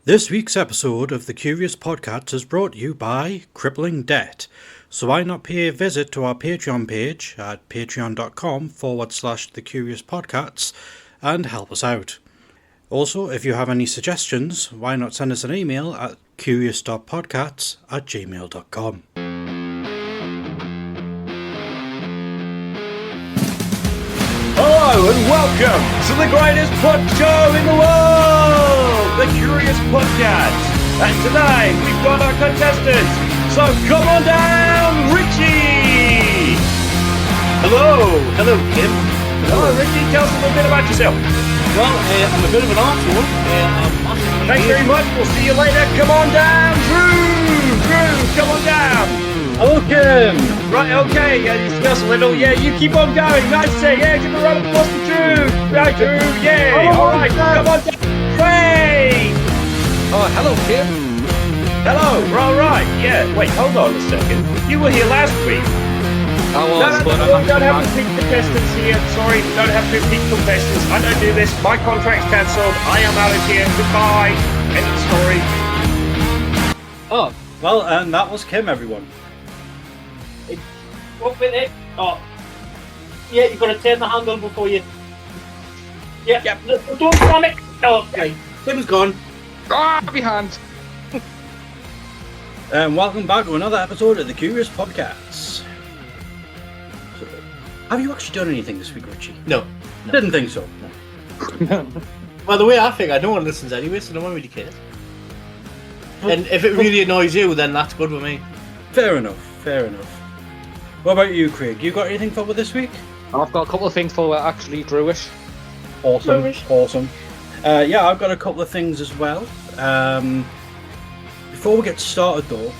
This week's episode of the Curious Podcast is brought to you by Crippling Debt. So why not pay a visit to our Patreon page at patreon.com/The Curious Podcasts and help us out. Also, if you have any suggestions, why not send us an email at curious.podcasts@gmail.com. Hello and welcome to the greatest pod show in the world, the Curious Podcast. And today we've got our contestants. So come on down, Richy. Hello Kim. Hello, Richy. Tell us a little bit about yourself. Well, I'm a bit of an arsehole. Thanks very much. We'll see you later. Come on down, Drew. Come on down. Hello Kim. Right, okay. Discuss a little. Yeah, you keep on going. Nice to say. Yeah, give a round of applause to Drew. Right, Drew. Yeah. All right. Come on down. Great. Oh, hello Kim. Hello, right, yeah. Wait, hold on a second. You were here last week. I was, No, don't have to pick contestants here. Sorry, don't have to pick contestants. I don't do this. My contract's cancelled. I am out of here. Goodbye. End of the story. Oh, well, and that was Kim, everyone. What with it? Oh, yeah, you've got to turn the handle before you. Yeah, don't slam it. Oh, okay. Kim's gone. Ah, behind. And welcome back to another episode of the Curious Podcasts. So, have you actually done anything this week, Richie? No. Didn't think so. Well, the way I think, no one listens anyway, so no one really cares. And if it really annoys you, then that's good with me. Fair enough. What about you, Craig? You got anything for this week? I've got a couple of things for actually Drewish. Awesome. Yeah, I've got a couple of things as well. Before we get started though,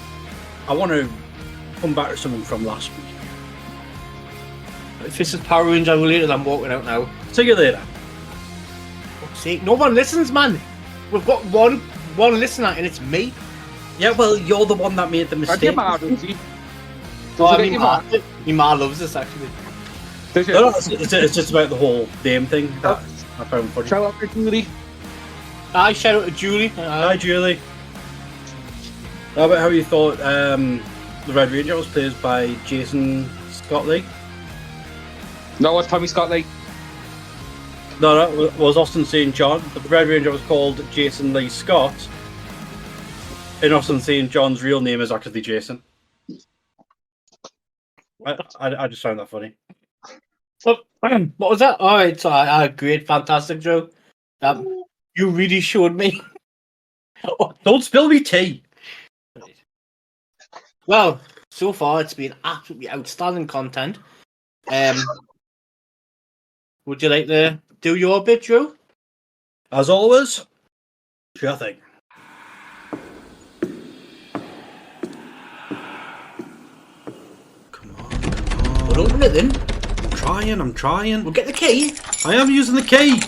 I want to come back to something from last week. If this is Power Ranger related, I'm walking out now. See you later. Fuck's sake, no one listens, man. We've got one listener, and it's me. Yeah, well, you're the one that made the I mistake. get mad, Richie. My ma loves this actually. No, it's just about the whole name thing that I found funny. Shout out to Julie. Shout out to Julie. Hi, Julie. How about how you thought the Red Ranger was played by Jason Scott Lee? No, it's Tommy Scott Lee. No, it was Austin St. John. The Red Ranger was called Jason Lee Scott. And Austin St. John's real name is actually Jason. I just found that funny. So, what was that? Alright, so great, fantastic, Joe. You really showed me. Don't spill me tea. Well, so far it's been absolutely outstanding content. Would you like to do your bit, Joe? As always, sure thing. Come on. Well, open it then. I'm trying. We'll get the key. I am using the key.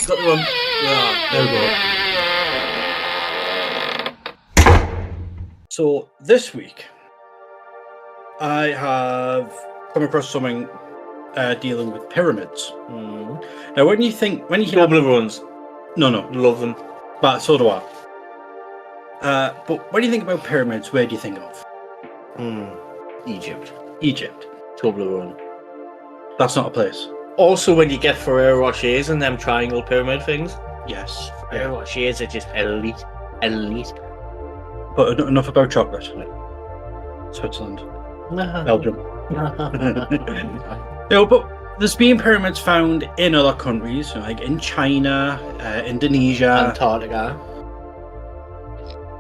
Got the one. Yeah, there we go. So this week, I have come across something dealing with pyramids. Now, when you hear Toblerones. no, Love them. but so do I. But when you think about pyramids, where do you think of? Egypt. Egypt. Toblerone. That's not a place. Also, when you get Ferrero Rochers and them triangle pyramid things, Yes. Ferrero Rochers are just elite. But enough about chocolate. Switzerland. Belgium. But there's been pyramids found in other countries, like in China, Indonesia. Antarctica.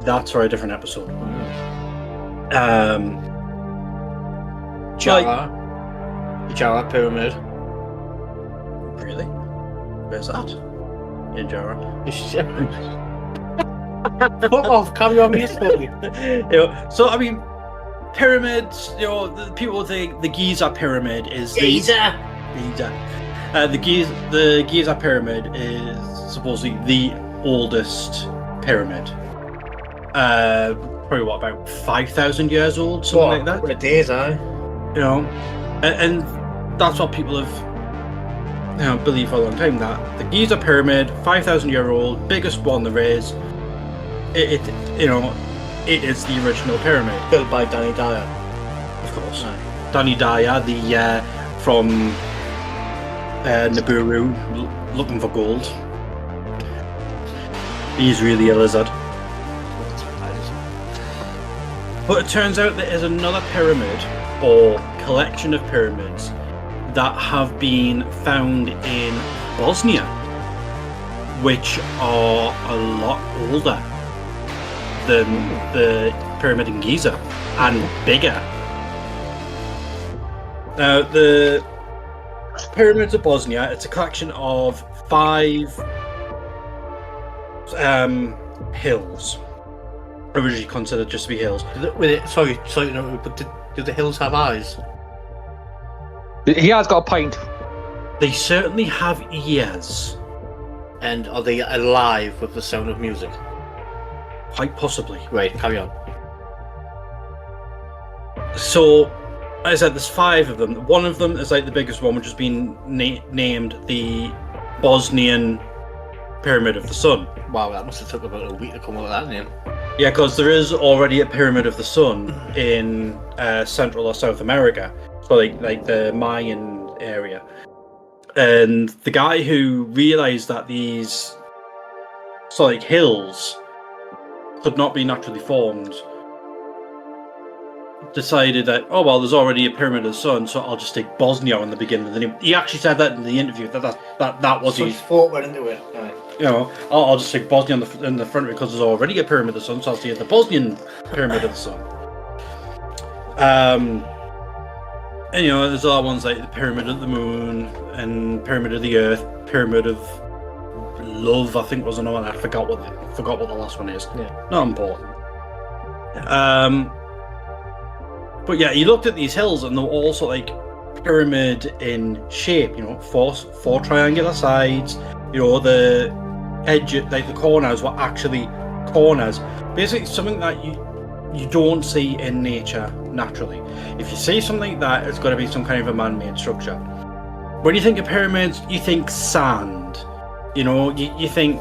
That's for a different episode. Jara. Jara pyramid. Really? Where's that? In Jara. Fuck off, carry on peacefully. So I mean, pyramids. The people think the Giza pyramid is Giza. The Giza pyramid is supposedly the oldest pyramid. Probably about 5,000 years old, something like that. What a days, And that's what people have believed for a long time, that the Giza pyramid, 5,000 year old, biggest one there is, it is the original pyramid. Built by Danny Dyer. Of course. Right. Danny Dyer, from Nibiru, looking for gold. He's really a lizard. But it turns out there is another pyramid, or collection of pyramids, that have been found in Bosnia, which are a lot older than the pyramid in Giza, and bigger. Now, the Pyramids of Bosnia, it's a collection of 5 hills, originally considered just to be hills. Sorry, but do the hills have eyes? He has got a point. They certainly have ears. And are they alive with the sound of music? Quite possibly. Right, carry on. So, as I said, there's 5 of them. One of them is like the biggest one, which has been named the Bosnian Pyramid of the Sun. Wow, that must have took about a week to come up with that name. Yeah, because there is already a Pyramid of the Sun in Central or South America, so like the Mayan area. And the guy who realised that these hills could not be naturally formed decided that, oh well, there's already a Pyramid of the Sun, so I'll just take Bosnia in the beginning. And then he actually said that in the interview that was so his thought went into it. Right. I'll just take Bosnia in the front because there's already a Pyramid of the Sun, so I'll see the Bosnian Pyramid of the Sun. And there's other ones like the Pyramid of the Moon and Pyramid of the Earth, Pyramid of Love, I think was another one. I forgot what the last one is. Yeah. Not important. But yeah, he looked at these hills and they were also like pyramid in shape. 4 triangular sides. The edge, like the corners, were actually corners. Basically, something that you don't see in nature naturally. If you see something like that, it's got to be some kind of a man-made structure. When you think of pyramids, you think sand. You think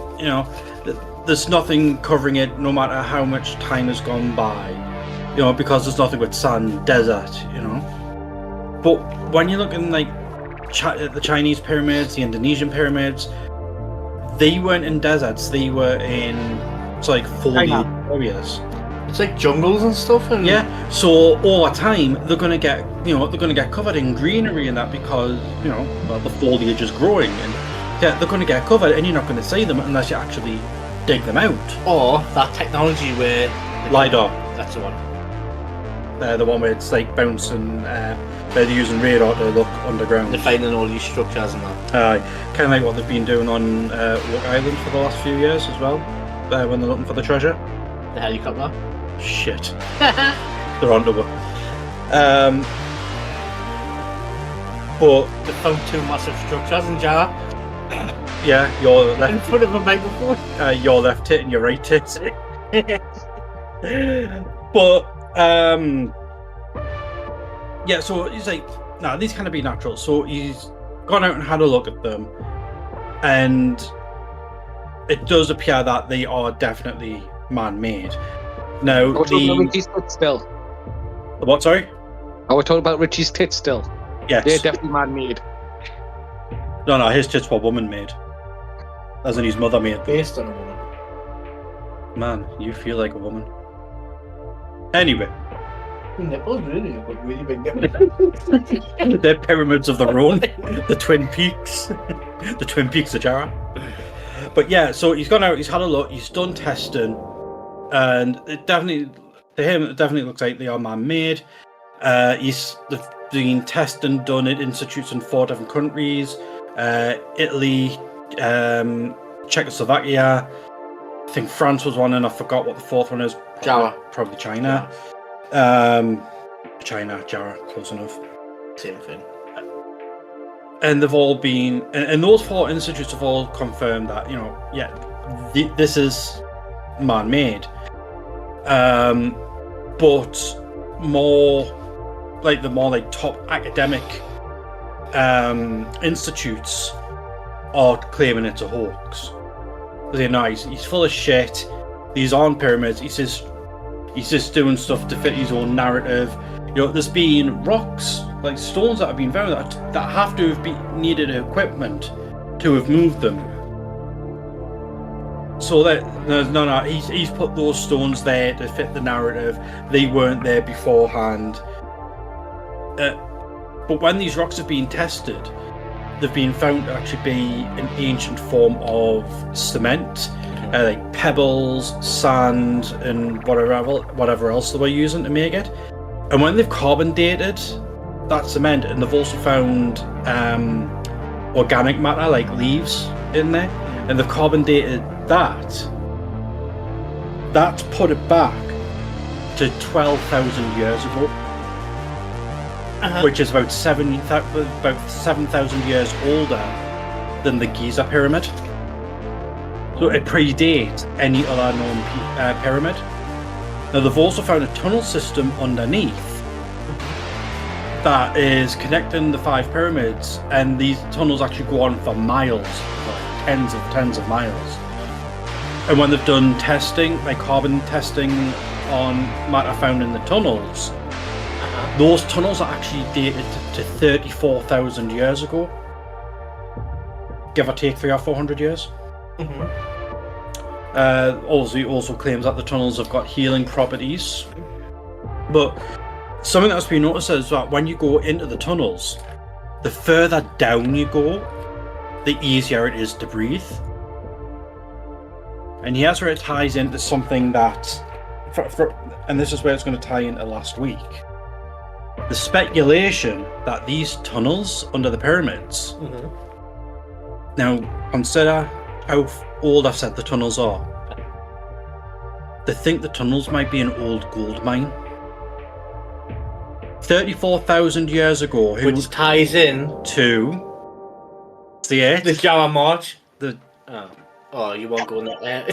there's nothing covering it, no matter how much time has gone by. Because there's nothing but sand, desert. But when you look in like the Chinese pyramids, the Indonesian pyramids, they weren't in deserts. They were in foliage areas. It's like jungles and stuff. And yeah. So over time, they're gonna get covered in greenery and that because the foliage is growing and yeah, they're gonna get covered and you're not gonna see them unless you actually dig them out. Or that technology where LiDAR. That's the one. The one where it's like bouncing. They're using radar to look underground. They're finding all these structures and that. Kind of like what they've been doing on Rock Island for the last few years as well. When they're looking for the treasure. The helicopter. Shit. They're onto it. But they found 2 massive structures in Java. Yeah, your left in front of a microphone. Your left tit and your right tit. But yeah, so he's like, nah, these can't be natural. So he's gone out and had a look at them, and it does appear that they are definitely man-made. Now, Richie's tits still. The what? Sorry. We're talking about Richie's tits still. Yes, they're definitely man-made. No, his tits were woman-made, as in his mother made them. Based on a woman. Man, you feel like a woman. Anyway. Nipples, really? But really big nipples. They're pyramids of their own. The Twin Peaks. The Twin Peaks of Jara. But yeah, so he's gone out, he's had a look, he's done testing, and it definitely, to him, it definitely looks like they are man-made. They've been tested and done at institutes in 4 different countries. Italy, Czechoslovakia, I think France was one, and I forgot what the 4th one is. Probably China. China, Jara, close enough. Same thing. And they've all been, and those 4 institutes have all confirmed that, this is man-made. But more like top academic institutes are claiming it's a hoax. They know he's full of shit. these aren't pyramids. He's just doing stuff to fit his own narrative. There's been rocks, like stones that have been found that have to have needed equipment to have moved them. So that he's put those stones there to fit the narrative. They weren't there beforehand. But when these rocks have been tested, they've been found to actually be an ancient form of cement, like pebbles, sand, and whatever else they were using to make it. And when they've carbon dated that cement, and they've also found organic matter like leaves in there, and they've carbon dated that's put it back to 12,000 years ago, which is about 7,000 years older than the Giza pyramid. So it predates any other known pyramid. Now they've also found a tunnel system underneath that is connecting the 5 pyramids, and these tunnels actually go on for miles, like tens of miles. And when they've done testing, like carbon testing on matter found in the tunnels, those tunnels are actually dated to 34,000 years ago, give or take 300 or 400 years. Also claims that the tunnels have got healing properties. But something that's been noticed is that when you go into the tunnels, the further down you go, the easier it is to breathe. And here's where it ties into something that, and this is where it's going to tie into last week. The speculation that these tunnels under the pyramids, now consider how old I've said the tunnels are. They think the tunnels might be an old gold mine. 34,000 years ago. Which ties in to the Java March. Oh, you won't go in there.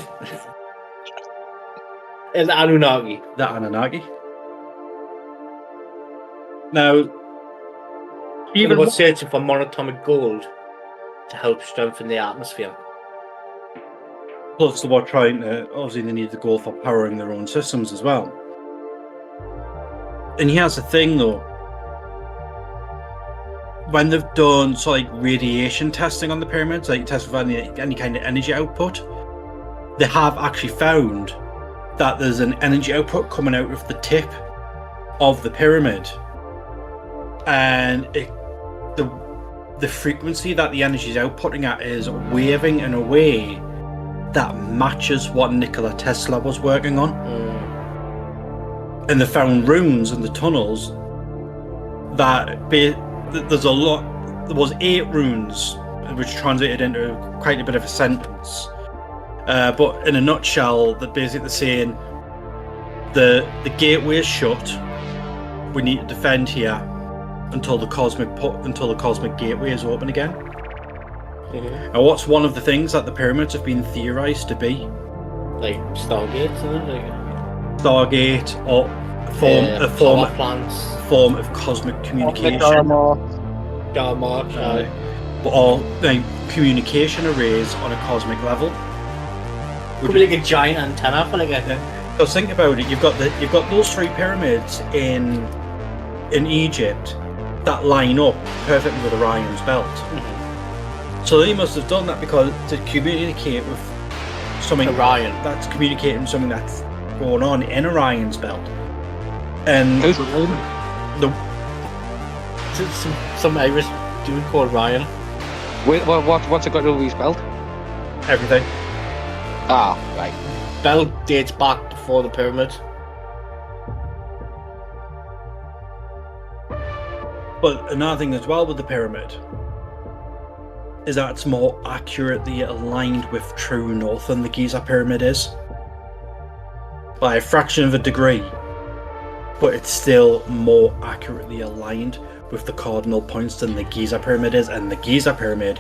And the Anunnaki. The Anunnaki. Now, even what's searching for monatomic gold to help strengthen the atmosphere. Plus, they were trying to, obviously, they need the gold for powering their own systems as well. And here's the thing, though. When they've done radiation testing on the pyramids, like test for any kind of energy output, they have actually found that there's an energy output coming out of the tip of the pyramid, and the frequency that the energy is outputting at is waving in a way that matches what Nikola Tesla was working on. And they found runes in the tunnels that there's a lot. There was 8 runes, which translated into quite a bit of a sentence. But in a nutshell, that basically saying the gateway is shut. We need to defend here until the cosmic gateway is open again. And what's one of the things that the pyramids have been theorized to be? Like Stargate, isn't it? Stargate, or a form of cosmic communication. Or communication arrays on a cosmic level. Could be like a giant antenna for like a. Because think about it, you've got those 3 pyramids in Egypt that line up perfectly with Orion's belt. So they must have done that because to communicate with something that's communicating something that's going on in Orion's belt. And some Irish dude called Ryan. Wait, what's it got to do with his belt? Everything. Ah, right. Belt dates back before the pyramids. But another thing as well with the pyramid is that it's more accurately aligned with true north than the Giza pyramid is. By a fraction of a degree. But it's still more accurately aligned with the cardinal points than the Giza pyramid is, and the Giza pyramid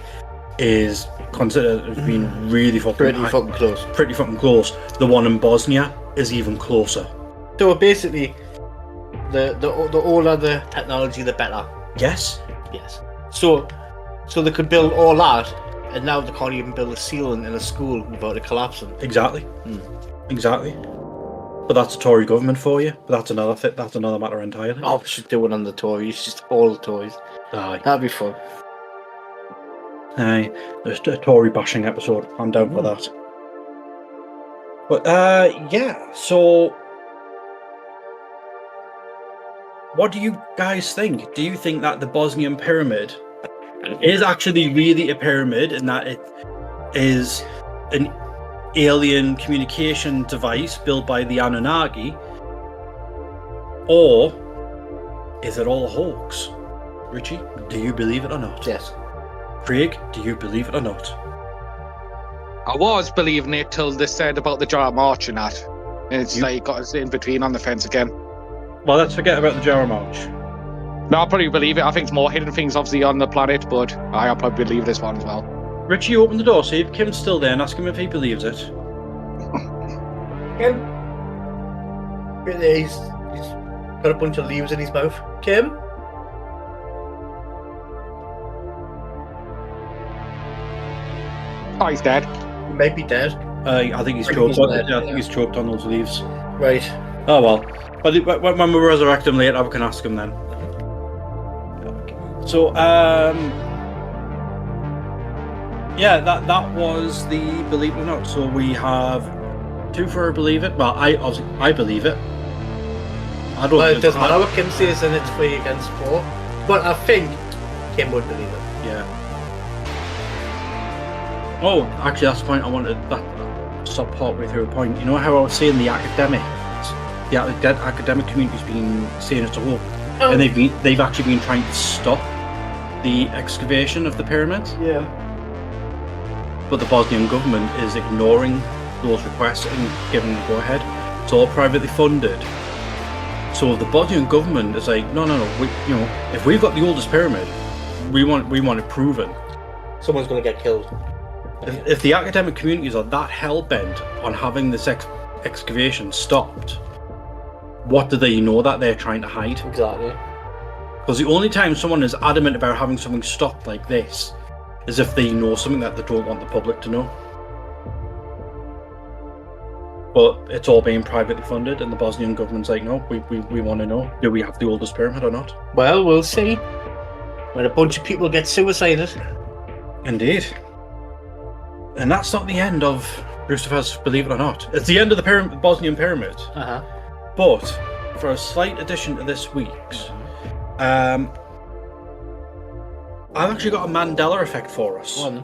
is considered as being really pretty fucking close. Pretty fucking close. The one in Bosnia is even closer. So basically, the older the technology, the better. Yes. So they could build all that, and now they can't even build a ceiling in a school without it collapsing. Exactly. Exactly. But that's a Tory government for you. But that's another matter entirely. Oh, we should do one on the Tories, just all the Tories. Aye. That'd be fun. Aye. Just a Tory bashing episode. I'm down for that. But yeah, so what do you guys think? Do you think that the Bosnian pyramid is actually really a pyramid and that it is an alien communication device built by the Anunnaki? Or is it all a hoax? Richie, do you believe it or not? Yes. Craig, do you believe it or not? I was believing it till they said about the jar march and that. And it's like got us in between on the fence again. Well, let's forget about the Jara March. No, I'll probably believe it. I think it's more hidden things obviously on the planet, but I'll probably believe this one as well. Richie, open the door, see if Kim's still there and ask him if he believes it. Kim? Really, he's got a bunch of leaves in his mouth. Kim? Oh, he's dead. He might be dead. I think he's I think choked. he's On, dead, I think he's choked on those leaves. Right. Oh well. But when we resurrect him later, we can ask him then. So yeah, that was the believe it or not. So we have 2 for a believe it. Well, I believe it. I don't. Well, it doesn't matter what Kim says, and it's 3 against 4. But I think Kim would believe it. Yeah. Oh, actually, that's the point I wanted. That stop partway through a point. You know how I was saying the academic community's been saying it's a hoax, and they've actually been trying to stop the excavation of the pyramids. Yeah. But the Bosnian government is ignoring those requests and giving the go ahead. It's all privately funded. So the Bosnian government is like, no. If we've got the oldest pyramid, we want it proven. Someone's going to get killed. If the academic communities are that hell-bent on having this excavation stopped, what do they know that they're trying to hide? Exactly. Because the only time someone is adamant about having something stopped like this is if they know something that they don't want the public to know. But it's all being privately funded, and the Bosnian government's like, no, we want to know, do we have the oldest pyramid or not? Well, we'll see. When a bunch of people get suicided. Indeed. And that's not the end of Lucifer's Believe It or Not. It's the end of the Bosnian pyramid. Uh-huh. But for a slight addition to this week's, I've actually got a Mandela effect for us. One.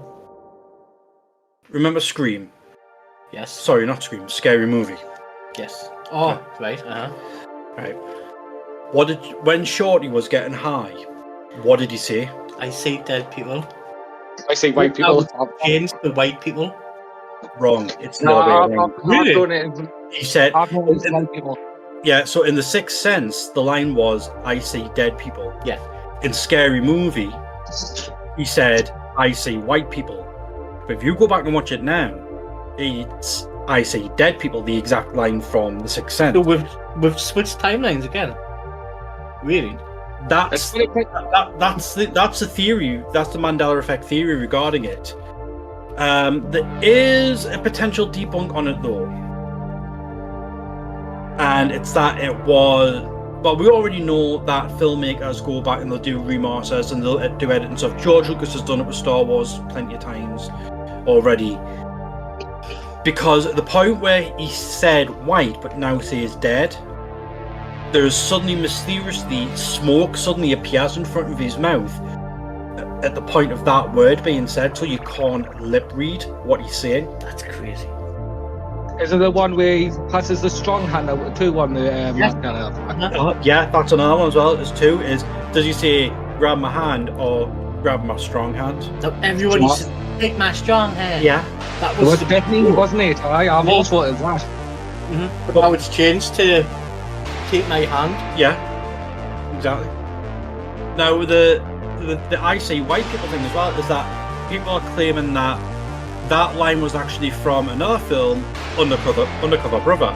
Remember Scream? Yes. Sorry, not Scream. Scary Movie. Yes. Oh, right. Uh-huh. Right. When Shorty was getting high, what did he say? I see dead people. I say white people. Against the white people. Wrong. It's No, not wrong. Really? He said. I've known white people. Yeah. So in The Sixth Sense, the line was, "I see dead people." Yeah. In Scary Movie, he said, "I see white people." But if you go back and watch it now, it's "I see dead people." The exact line from The Sixth Sense. So we've switched timelines again. Really? That's the theory. That's the Mandela effect theory regarding it. There is a potential debunk on it though, and it's that it was. But we already know that filmmakers go back and they'll do remasters and they'll do editing stuff. George Lucas has done it with Star Wars plenty of times already. Because at the point where he said white but now says dead, there's suddenly mysteriously smoke suddenly appears in front of his mouth at the point of that word being said, so you can't lip read what he's saying. That's crazy. Is it the one where he passes the strong hand out to on the Yeah, that's another one as well. There's 2. Does he say grab my hand or grab my strong hand? So everyone used to take my strong hand. Yeah. That It was was definitely, wasn't it? I've always thought it was that. But now it's changed to take my hand. Yeah, exactly. Now the I see white people thing as well is that people are claiming that line was actually from another film, Undercover Brother,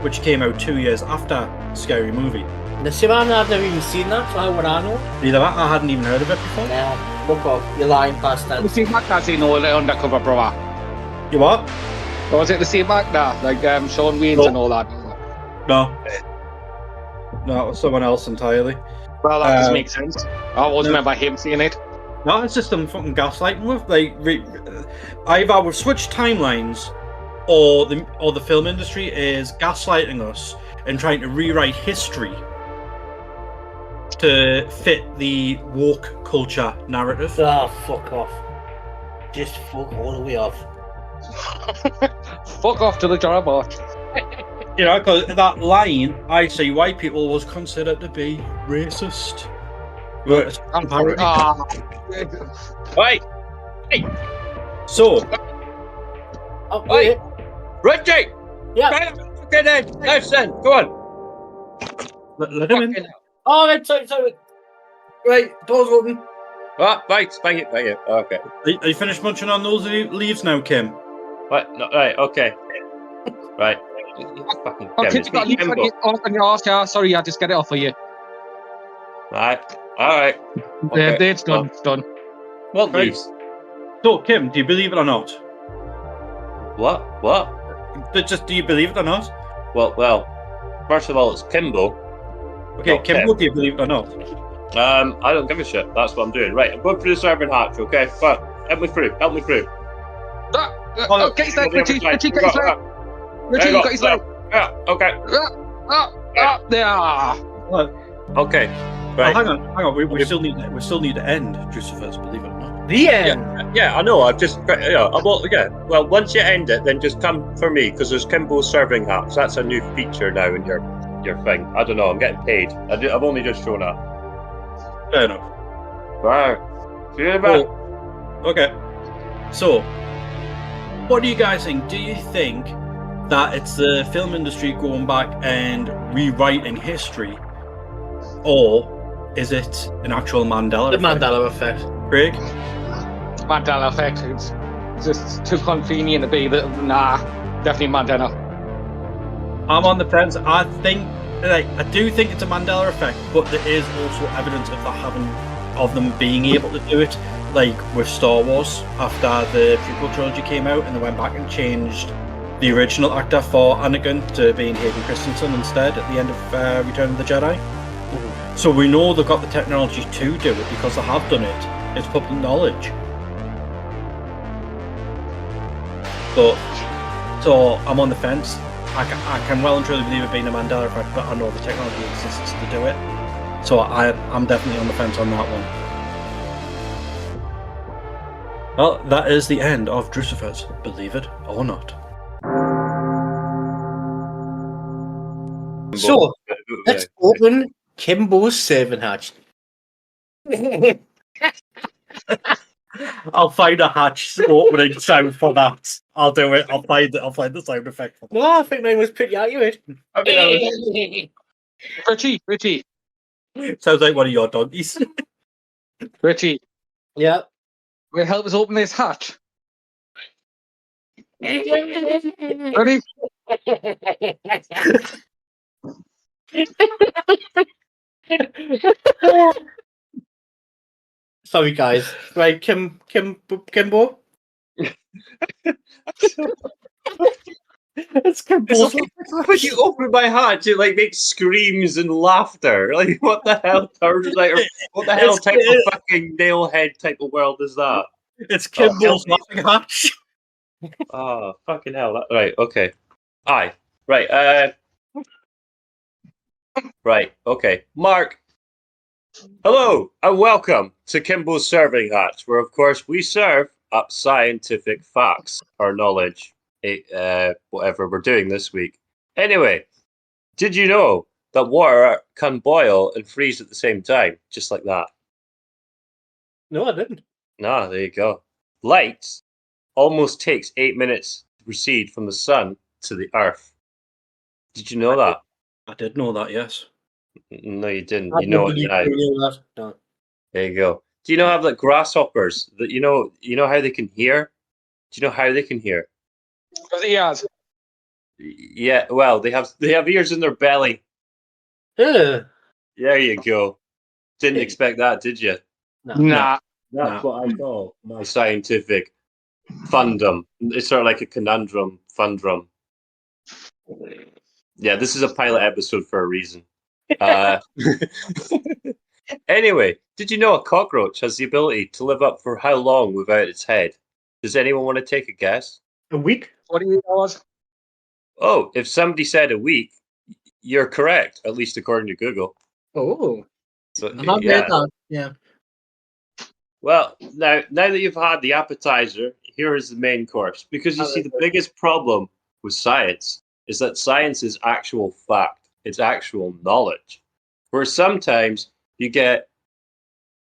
which came out 2 years after Scary Movie. The Sivan, I've never even seen that, so how would I know? Neither I hadn't even heard of it before. Yeah, fuck off, you're lying past that. You see that as in all the Undercover Brother? You what? Was it the same actor, like Sean Wayne's and all that? No, it was someone else entirely. Well, that does make sense. I always remember him seeing it. No, it's just them fucking gaslighting with either we've switched timelines, or the film industry is gaslighting us and trying to rewrite history to fit the woke culture narrative. Oh, fuck off. Just fuck all the way off. Fuck off to the jar march. You know, because that line, I see white people, was considered to be racist. But Right. Hey. So, Oh, Wait. Richy! Yeah. Right, okay then. Listen, go on. let him in. Oh, right, sorry. Right, door's open. Oh, right, bang it. Okay. Are you finished munching on those leaves now, Kim? What? No, right, okay. Right. Fucking Okay, Kim, you got leave Kimbo. on your arse, yeah. Sorry, I just get it off for you. Right. Alright. Okay. It's done. It's done. What Right. leaves? So, Kim, do you believe it or not? What? Just do you believe it or not? Well, first of all, it's Kimbo. Okay, Not Kim, Kim. do you believe it or not? I don't give a shit. That's what I'm doing. Right, I'm going through the serving hatch, okay? But help me through. Okay, it's there, Richy, get his leg. Richy, got his leg. Yeah, okay. There. Okay. Right. Oh, hang on. We still need to end Drusifer's, believe it or not. The end. Yeah, I know. I've just, Well, once you end it, then just come for me because there's Kimbo's serving hats. That's a new feature now in your thing. I don't know. I'm getting paid. I've only just shown up. Fair enough. Right. See you in a bit. Okay. So, what do you guys think? Do you think that it's the film industry going back and rewriting history, or is it an actual Mandela The effect? Mandela effect. Craig? Mandela effect. It's just too convenient to be that. Nah, definitely Mandela. I'm on the fence. I do think it's a Mandela effect, but there is also evidence of them being able to do it, like with Star Wars after the prequel trilogy came out, and they went back and changed the original actor for Anakin to being Hayden Christensen instead at the end of Return of the Jedi. Mm-hmm. So we know they've got the technology to do it because they have done it. It's public knowledge. So I'm on the fence. I can well and truly believe it being a Mandela effect, but I know the technology exists to do it. So I'm definitely on the fence on that one. Well, that is the end of Drusifer's, believe it or not. So, let's open Kimbo's serving hatch. I'll find a hatch opening sound for that. I'll do it. I'll find the sound effect for that. No, I think mine was pretty accurate. Richy. Sounds like one of your donkeys. Richy, Yeah. will you help us open this hatch? Ready? Sorry, guys. Right, Kimbo. It's Kimbo's. When you open my hatch, it like makes screams and laughter. Like what the hell? What the hell type of fucking nailhead type of world is that? It's Kimbo's laughing hatch. Oh fucking hell! Right, okay. Aye, right. Right, okay. Mark. Hello and welcome to Kimbo's Serving Hatch, where of course we serve up scientific facts or knowledge. Whatever we're doing this week. Anyway, did you know that water can boil and freeze at the same time, just like that? No, I didn't. No, there you go. Light almost takes 8 minutes to proceed from the sun to the earth. Did you know that? I did know that, yes. No, you didn't. I You know it believe now. you knew that. No. There you go. Do you know how like grasshoppers that you know how they can hear? Do you know how they can hear? Because he has. Yeah, well, they have ears in their belly. Yeah. There you go. Didn't expect that, did you? No. Nah. That's what I call my scientific fundum. It's sort of like a conundrum fun drum. Yeah, this is a pilot episode for a reason. Anyway, did you know a cockroach has the ability to live up for how long without its head? Does anyone want to take a guess? A week? 48 hours. Oh, if somebody said a week, you're correct, at least according to Google. Oh. So, I have yeah. read that. Yeah. Well, now that you've had the appetizer, here is the main course. Because you see, the biggest problem with science is that science is actual fact. It's actual knowledge. Where sometimes you get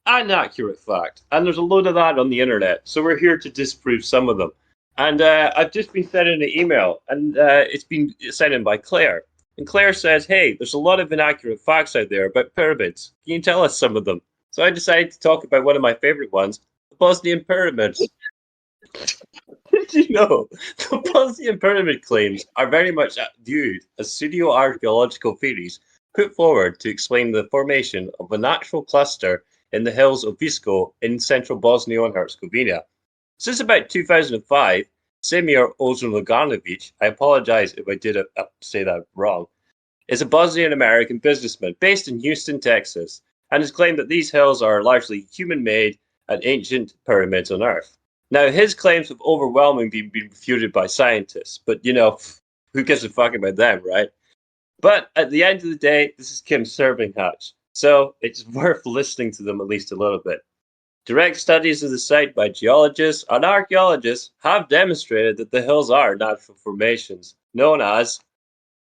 an accurate fact, and there's a load of that on the internet. So we're here to disprove some of them. And I've just been sent an email, and it's been sent in by Claire. And Claire says, hey, there's a lot of inaccurate facts out there about pyramids. Can you tell us some of them? So I decided to talk about one of my favorite ones, the Bosnian pyramids. Did you know the Bosnian pyramid claims are very much viewed as pseudo-archaeological theories put forward to explain the formation of a natural cluster in the hills of Visco in central Bosnia and Herzegovina. Since about 2005, Semir Ozanoganovic, I apologize if I did say that wrong, is a Bosnian-American businessman based in Houston, Texas, and has claimed that these hills are largely human-made and ancient pyramids on Earth. Now, his claims have overwhelmingly been refuted by scientists, but, who gives a fuck about them, right? But at the end of the day, this is Kim's serving hatch, so it's worth listening to them at least a little bit. Direct studies of the site by geologists and archaeologists have demonstrated that the hills are natural formations, known as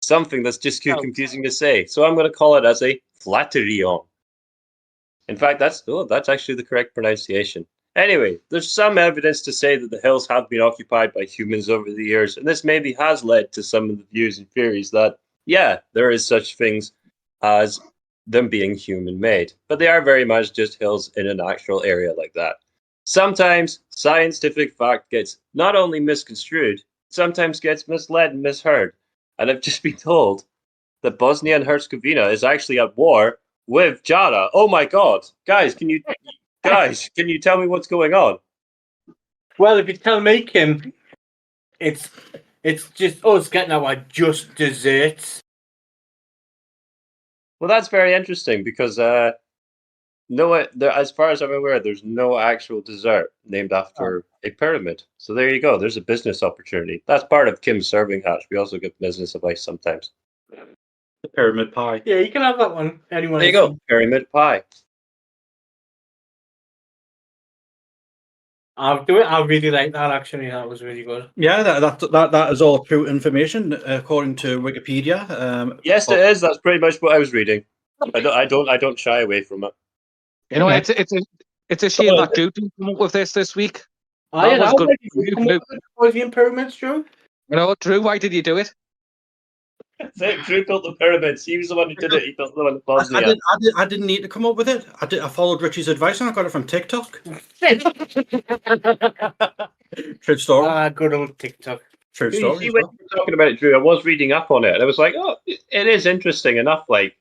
something that's just too confusing to say, so I'm going to call it as a flaterion. In fact, that's actually the correct pronunciation. Anyway, there's some evidence to say that the hills have been occupied by humans over the years, and this maybe has led to some of the views and theories that, yeah, there is such things as them being human-made, but they are very much just hills in a natural area like that. Sometimes scientific fact gets not only misconstrued, sometimes gets misled and misheard, and I've just been told that Bosnia and Herzegovina is actually at war with Jara. Oh my God, guys, can you tell me what's going on? Well, if you tell me, Kim, it's just us getting our just desserts. Well, that's very interesting because as far as I'm aware, there's no actual dessert named after a pyramid. So there you go. There's a business opportunity. That's part of Kim's serving hatch. We also get business advice sometimes. The pyramid pie. Yeah, you can have that one. Anyone? There you go. Pyramid pie. I'll do it. I really like that. Actually, that was really good. Yeah, that is all true information according to Wikipedia. Yes, it is. That's pretty much what I was reading. I don't shy away from it. You know, it's a shame that Drew didn't come up with this week. I was good. Bosnian pyramids, Drew. You know, Drew, why did you do it? Drew built the pyramids. He was the one who did it. He built them in Bosnia. I didn't need to come up with it. I followed Richie's advice and I got it from TikTok. True story. Good old TikTok. True story. See, when you were talking about it, Drew, I was reading up on it, and I was like, oh, it is interesting enough. But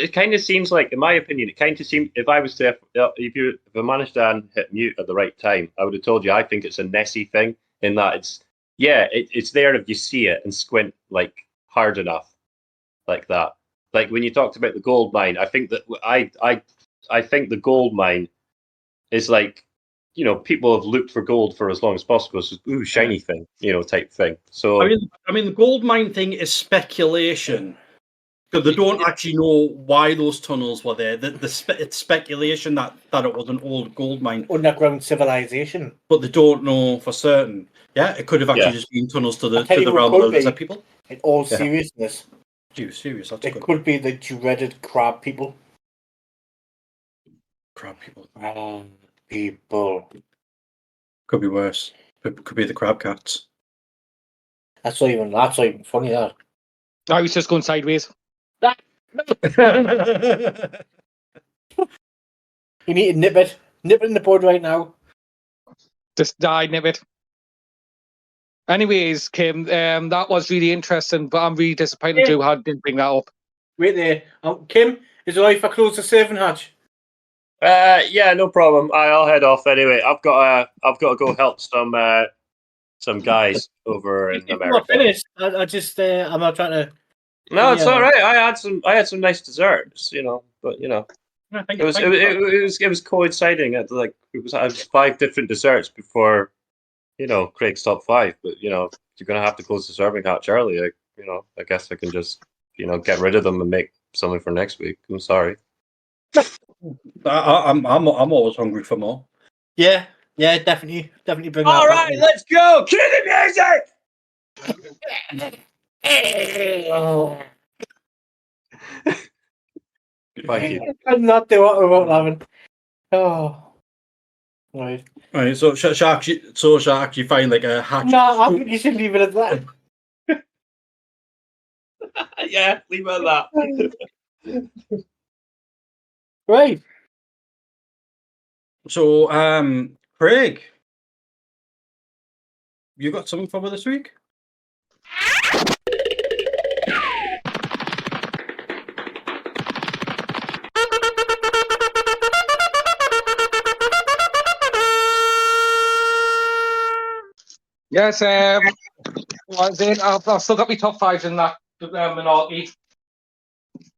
it kind of seems like, in my opinion, if I managed to hit mute at the right time, I would have told you I think it's a Nessie thing in that it's there if you see it and squint hard enough, like that. Like when you talked about the gold mine, I think that I think the gold mine is people have looked for gold for as long as possible. So shiny thing, type thing. So I mean, the gold mine thing is speculation. Because they don't actually know why those tunnels were there. It's speculation that it was an old gold mine. Underground civilization. But they don't know for certain. Yeah, it could have actually just been tunnels to the realm of the people. In all seriousness. Serious. It could be the dreaded crab people. Crab people. People. Could be worse. Could be the crab cats. That's not even funny, that. I was just going sideways. You need to nip it in the bud right now. Just nip it. Anyways, Kim, that was really interesting, but I'm really disappointed Drew didn't bring that up. Wait there, Kim, is it alright if I close the serving hatch? Yeah, no problem. I'll head off anyway. I've got to go help some some guys over in It's not America. finished. I just I'm not trying to. No, it's Yeah. all right. I had some nice desserts, but it was coinciding at I was 5 different desserts before, Craig's top 5. But you're gonna have to close the serving hatch early. I guess I can just get rid of them and make something for next week. I'm sorry. I'm always hungry for more. Yeah, definitely bring All that right, back. let's go. Cue the music. Thank you. I'm not doing what we won't having. Oh, right. Right, so Shark, you find like a hatch. No, I think you should leave it at that. Yeah, leave it at that. Right. So, Craig, you got something for me this week? Yes, I've still got my top 5s in that monarchy.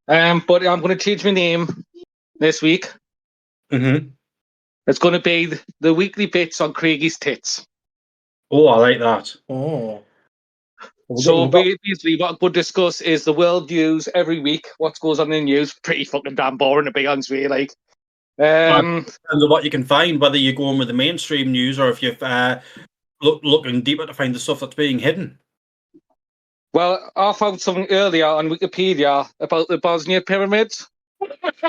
But I'm going to change my name this week. Mm-hmm. It's going to be the weekly bits on Craigie's tits. Oh, I like that. Oh. So basically, what we'll discuss is the world news every week. What goes on in the news? Pretty fucking damn boring, to be honest with you. Like, Depends on what you can find, whether you're going with the mainstream news or if you're looking deeper to find the stuff that's being hidden. well, I found something earlier on Wikipedia about the Bosnia pyramids.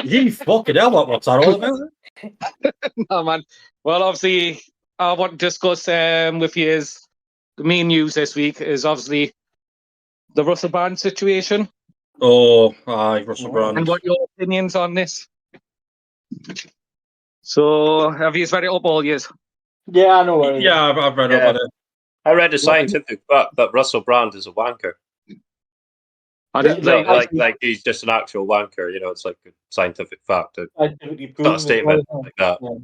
You fucking hell! What's that all about? No, man. Well, obviously, I want to discuss with you is the main news this week is obviously the Russell Brand situation. Oh, aye, Russell Brand. And what your opinions on this? So, have you read it up all years? Yeah, I know what it is. Yeah, I've read about it. I read a scientific fact that Russell Brand is a wanker. I didn't Like he's just an actual wanker. It's like a scientific fact. Scientifically Got a proven statement as well. like that. Yeah.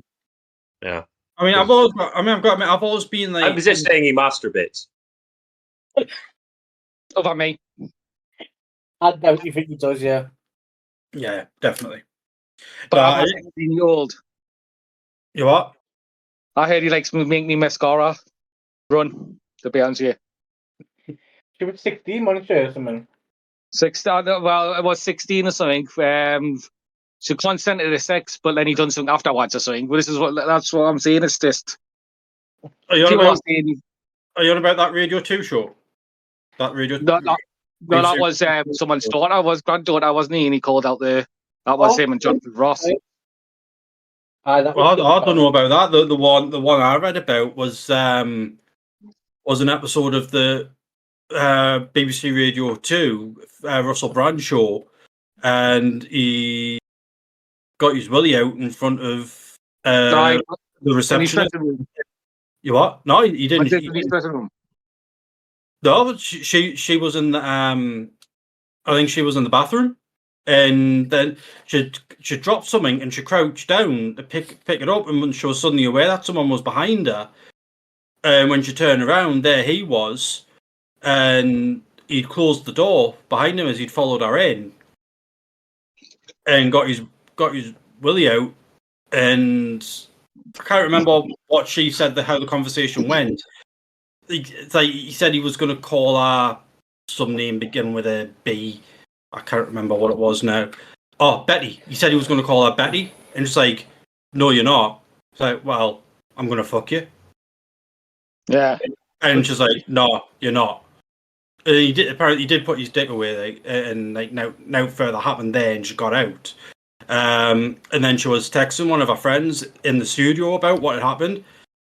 Yeah. I mean, I've got to admit, I've always been like. I was just saying he masturbates. Over me. I doubt you think he does, yeah. Yeah, definitely. But I'm not 16-year-old. You what? I heard he likes to make me mascara run, to be honest with you. She was 16, wasn't she, or something? 16, well, it was 16 or something. She consented to sex, but then he done something afterwards or something. But that's what I'm saying. It's just Are you on people about? are saying, Are you on about that Radio 2 show? That Radio. no, that was someone's daughter. Was granddaughter, wasn't he? And he called out that was him and Jonathan Ross. Well, I don't know about that. The one I read about was an episode of the BBC Radio 2 Russell Brand show, and he got his willy out in front of the receptionist. You what? No, he didn't. No, but she was in the I think she was in the bathroom, and then she dropped something and she crouched down to pick it up, and when she was suddenly aware that someone was behind her, and when she turned around, there he was, and he'd closed the door behind him as he'd followed her in, and got his willy out, and I can't remember what she said, how the conversation went. He said he was going to call her some name beginning with a B. I can't remember what it was now. Oh, Betty. He said he was going to call her Betty, and it's like, no, you're not. It's like, well, I'm going to fuck you. Yeah. And she's like, no, you're not. And he did put his dick away, and now further happened there, and she got out. And then she was texting one of her friends in the studio about what had happened,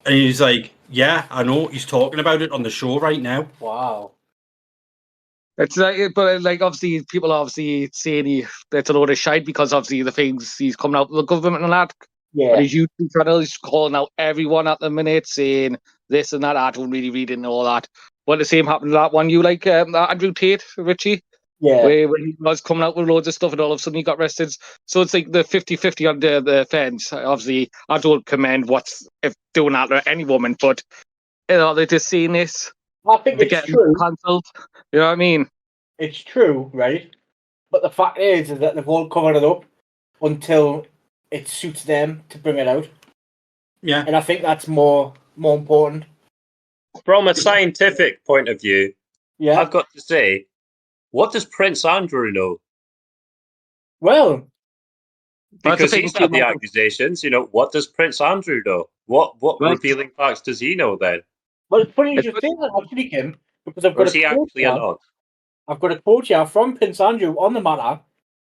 and he's like, yeah, I know, he's talking about it on the show right now. Wow. It's like, but like, obviously, people are obviously saying it's a load of shite because obviously the things he's coming out with the government and that. Yeah. But his YouTube channel is calling out everyone at the minute, saying this and that. I don't really read into all that. But the same happened to that one you like, Andrew Tate, Richy. Yeah. Where he was coming out with loads of stuff and all of a sudden he got arrested. So it's like the 50-50 on the fence. Obviously, I don't commend what's if doing that to any woman, but they're just seeing this. I think They're it's getting true. cancelled. You know what I mean? It's true, right? But the fact is that they've all covered it up until it suits them to bring it out. Yeah. And I think that's more important. From a scientific point of view, Yeah. I've got to say, what does Prince Andrew know? Well, Because thing he's too, had the Michael. accusations, what does Prince Andrew know? What Well- revealing facts does he know then? well, it's funny you It's should good. say that, actually, Kim, because I've Or got is he a quote actually a here. nod? I've got a quote here from Prince Andrew on the matter,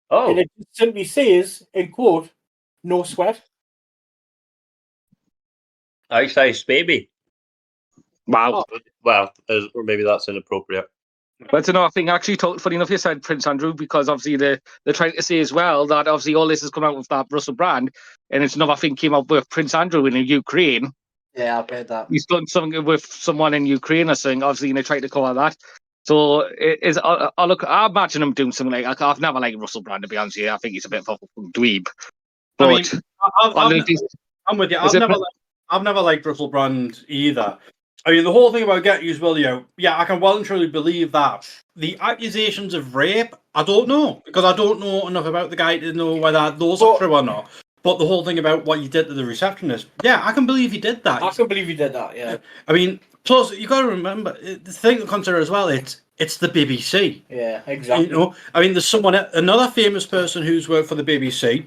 Oh, and it simply says, in quote, "No sweat." ice ice baby. Wow. Well, or maybe that's inappropriate. But it's another thing. Actually, funny enough, you said Prince Andrew because obviously they're trying to say as well that obviously all this has come out with that Russell Brand, and it's another thing came up with Prince Andrew in Ukraine. Yeah, I've heard that. He's done something with someone in Ukraine or something. Obviously, they tried to cover that. So I imagine him doing something like I've never liked Russell Brand, to be honest with you. I think he's a bit of a dweeb. But I mean, I'm with you. Is it- I've never liked Russell Brand either. I mean, the whole thing about Get Used Will, yeah, I can well and truly believe that. The accusations of rape, I don't know, because I don't know enough about the guy to know whether those are true or not. But the whole thing about what you did to the receptionist, yeah, I can believe he did that. I can believe you did that, yeah. I mean, plus, you got to remember, the thing to consider as well, it's the BBC. Yeah, exactly. I mean, there's another famous person who's worked for the BBC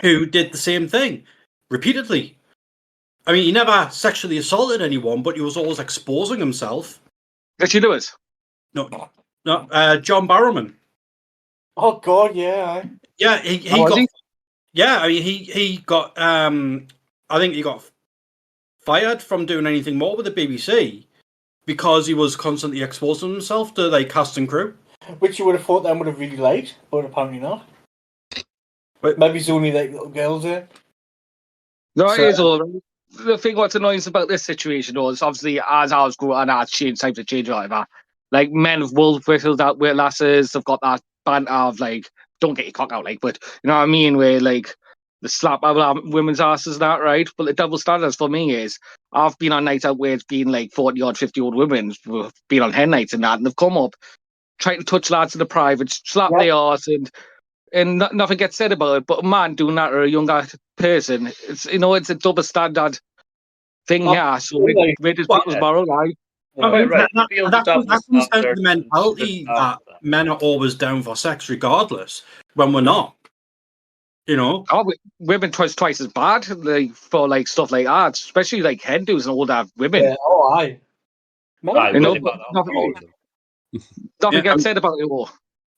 who did the same thing repeatedly. I mean, he never sexually assaulted anyone, but he was always exposing himself. Richy Lewis? No, John Barrowman. Oh God, yeah. Yeah, he got. Yeah, I mean, he got. I think he got fired from doing anything more with the BBC because he was constantly exposing himself to like cast and crew. Which you would have thought them would have really liked, but apparently not. But maybe it's only like little girls there. No, it is all right. The thing what's annoying about this situation though is obviously as I was growing up, as times have changed or whatever. Like men have wolf whistled out with lasses, they've got that banter of like, don't get your cock out, like, but you know what I mean, where like the slap of women's asses and that, right? But the double standards for me is I've been on nights out where it's been like 40 odd, 50 odd women who've been on hen nights and that, and they've come up trying to touch lads in the private, slap their arse and nothing gets said about it. But a man doing that or a younger person, it's it's a double standard thing here. So where does people's moral lie? That comes down to the mentality that men are always down for sex regardless when we're not. Women twice as bad like for like stuff like that, especially like hen do's and all that women. Yeah, aye. Nothing gets said about it all.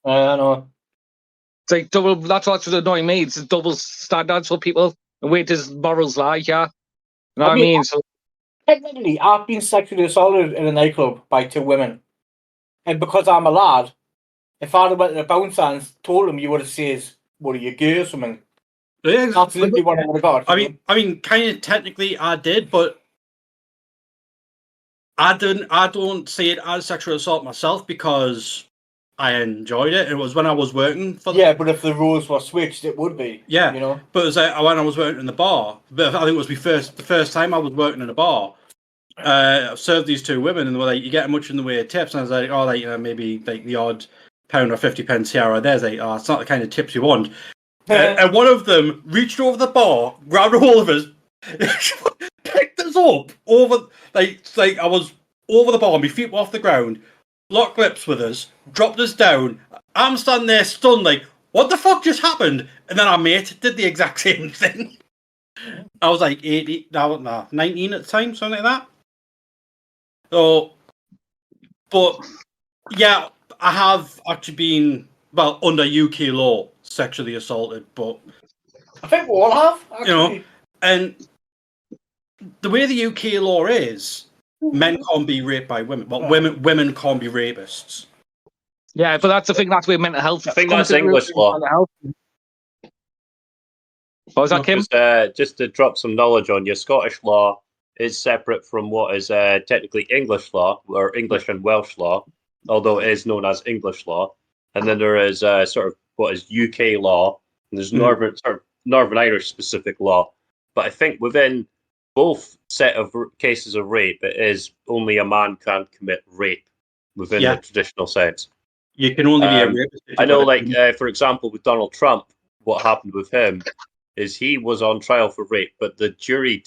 I know. It's like double. That's what's annoying me. It's double standards for people. And where does morals lie? Yeah, you know what I mean. So technically, I've been sexually assaulted in a nightclub by 2 women, and because I'm a lad, if I'd have went to the bouncer and told him, you would have said, "What are you, gay or something?" Yeah, that's literally what I would have got. I mean, kind of technically, I did, but I don't see it as sexual assault myself because I enjoyed it. It was when I was working for. Yeah, but if the roles were switched, it would be. Yeah, But it was when I was working in the bar. But I think it was the first time I was working in a bar. I served these 2 women, and they were like, "You get much in the way of tips?" And I was like, "Oh, like maybe like the odd £1 or 50 pence here or there." Like, "Oh, it's not the kind of tips you want." And one of them reached over the bar, grabbed a hold of us, picked us up over like I was over the bar, my feet were off the ground, locked lips with us, dropped us down. I'm standing there stunned, like, what the fuck just happened? And then our mate did the exact same thing. I was like 19 at the time, something like that. So, but yeah, I have actually been under UK law sexually assaulted, but I think we all have, actually. And the way the UK law is, men can't be raped by women. Well, women can't be rapists. Yeah, but that's the thing. That's where mental health. I think that's English law. What was that, Kim? Just to drop some knowledge on you, Scottish law is separate from what is technically English law, or English and Welsh law, although it is known as English law. And then there is sort of what is UK law, and there's Northern Irish specific law. But I think within both set of cases of rape, it is only a man can commit rape within the traditional sense. You can only be a rapist. I know, like, for example, with Donald Trump, what happened with him is he was on trial for rape, but the jury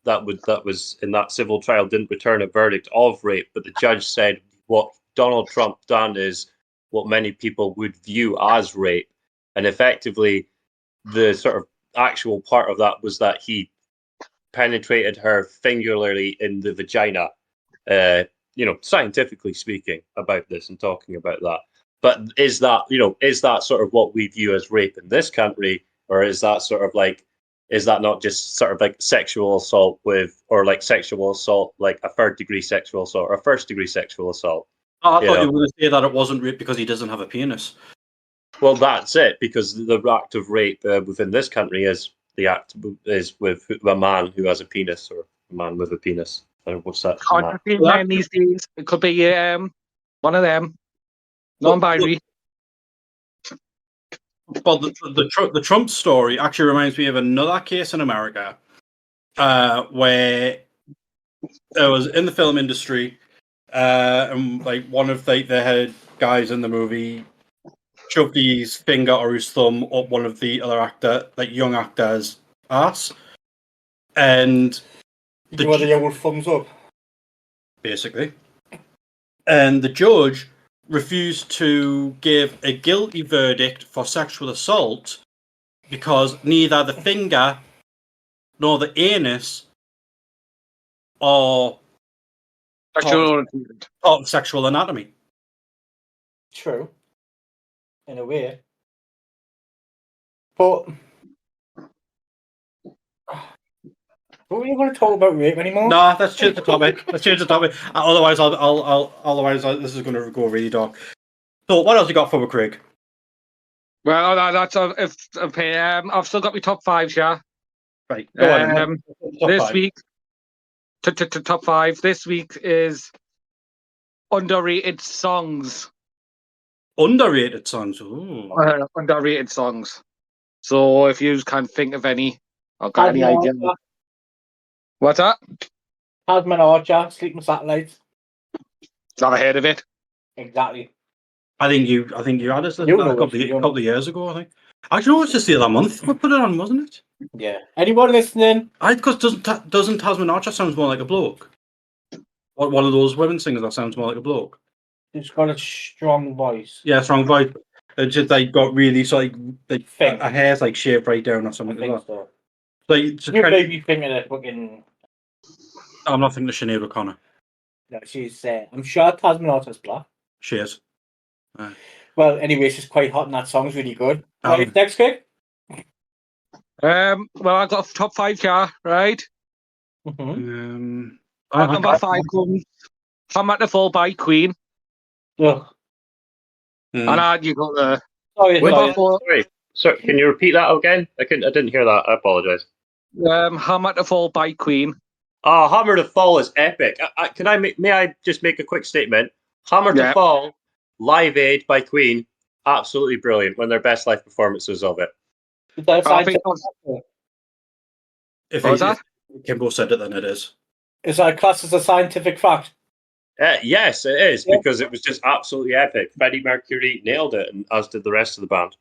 that was in that civil trial didn't return a verdict of rape, but the judge said what Donald Trump done is what many people would view as rape. And effectively, the sort of actual part of that was that he penetrated her fingerly in the vagina, scientifically speaking about this and talking about that. But is that sort of what we view as rape in this country, or is that sort of like, is that not just sort of like sexual assault like sexual assault, like a third-degree sexual assault or a first-degree sexual assault? I thought you were going to say that it wasn't rape because he doesn't have a penis. Well, that's it, because the act of rape within this country is with a man who has a penis, or a man with a penis. What's that? Can't be man these days. It could be one of them. Non-binary. Well, the Trump story actually reminds me of another case in America where there was in the film industry, and like one of the head guys in the movie shoved his finger or his thumb up one of the other young actors' ass, and the old thumbs up, basically, and the judge refused to give a guilty verdict for sexual assault because neither the finger nor the anus are part of sexual anatomy. True. In a way. But what are you going to talk about rape anymore? No, let's change the topic. Otherwise, otherwise this is going to go really dark. So, what else you got for me, Craig? Well, that's okay. I've still got my top 5, yeah. Right. Go on. This week, top 5. This week is underrated songs. Underrated songs. Ooh. Underrated songs. So, if you can't think of any, I've got any idea. What's that? Tasman Archer, Sleeping Satellites. Never heard of it. Exactly. I think you had us a couple of years ago. I think. Actually, it was just the other month we put it on, wasn't it? Yeah. Anyone listening? Because doesn't Tasman Archer sounds more like a bloke? One of those women singers that sounds more like a bloke. It's got a strong voice. Yeah, strong voice. It's just like got really a hair's like shaved right down or something like that. So. Like, you maybe thinking of fucking. I'm not thinking of Sinead O'Connor. No, she's. I'm sure Tasman Archer's black. She is. Well, anyway, she's quite hot, and that song's really good. Right, next, Craig. Well, I've got a top 5 car, right? Mm-hmm. Number 5 comes "Hammer to Fall" by Queen. Ugh. And you got the. Sorry, can you repeat that again? I didn't hear that. I apologize. "Hammer to Fall" by Queen. Oh, "Hammer to Fall" is epic. May I just make a quick statement? "Hammer to Fall," Live Aid by Queen, absolutely brilliant. One of their best live performances of it. If Kimbo said it, then it is. Is that classed as a scientific fact? Yes, it is, because it was just absolutely epic. Freddie Mercury nailed it, and as did the rest of the band.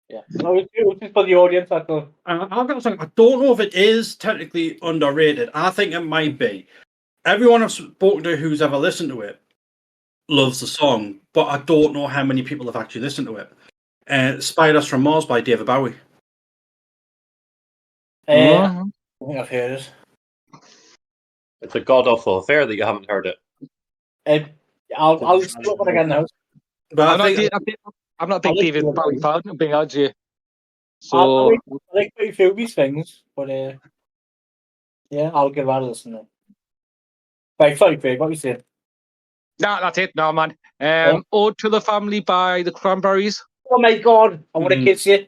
Yeah, no, it's just for the audience. I don't know if it is technically underrated. I think it might be. Everyone I've spoken to who's ever listened to it loves the song, but I don't know how many people have actually listened to it. "Spiders from Mars" by David Bowie. I think I've heard it. It's a god-awful affair that you haven't heard it. I'll listen to it again now. But I'm not a big David Bowie fan, I'm being honest with you. So I like quite a few of these things, but yeah, I'll give that a listen then. Right, sorry, Craig, what are you saying? No, that's it. No, man. "Ode to the Family" by the Cranberries. Oh my god, I want to kiss you.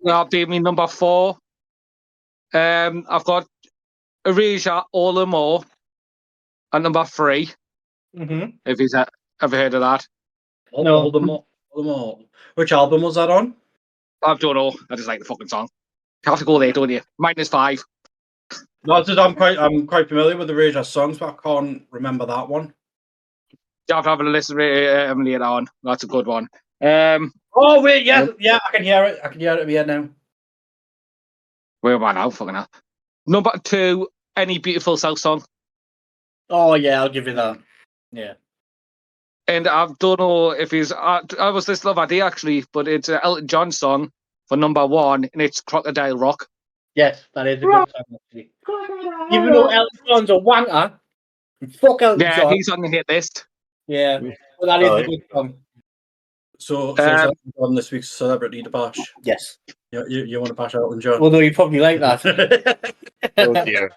That'll be me number 4. I've got "Erasure," "All the More," at number 3. Mm-hmm. If you've ever heard of that. All the more. Which album was that on? I don't know. I just like the fucking song. You have to go there, don't you? -5. No, I'm quite familiar with the Radiohead songs, but I can't remember that one. You have to have a listen later on. That's a good one. Oh wait, yeah, I can hear it. I can hear it here now. Where am I now? Fucking hell. Number 2, Any Beautiful South Song. Oh yeah, I'll give you that. Yeah. And I don't know if he's. I was this love idea actually, but it's an Elton John song for number 1, and it's Crocodile Rock. Yes, that is a good song actually. Even though Elton John's a wanker, fuck Elton Yeah, John. he's on the hit list. Yeah, but that is a good song. So it's Elton John this week's celebrity to bash. Yes. You want to bash Elton John? Although you probably like that. Oh dear.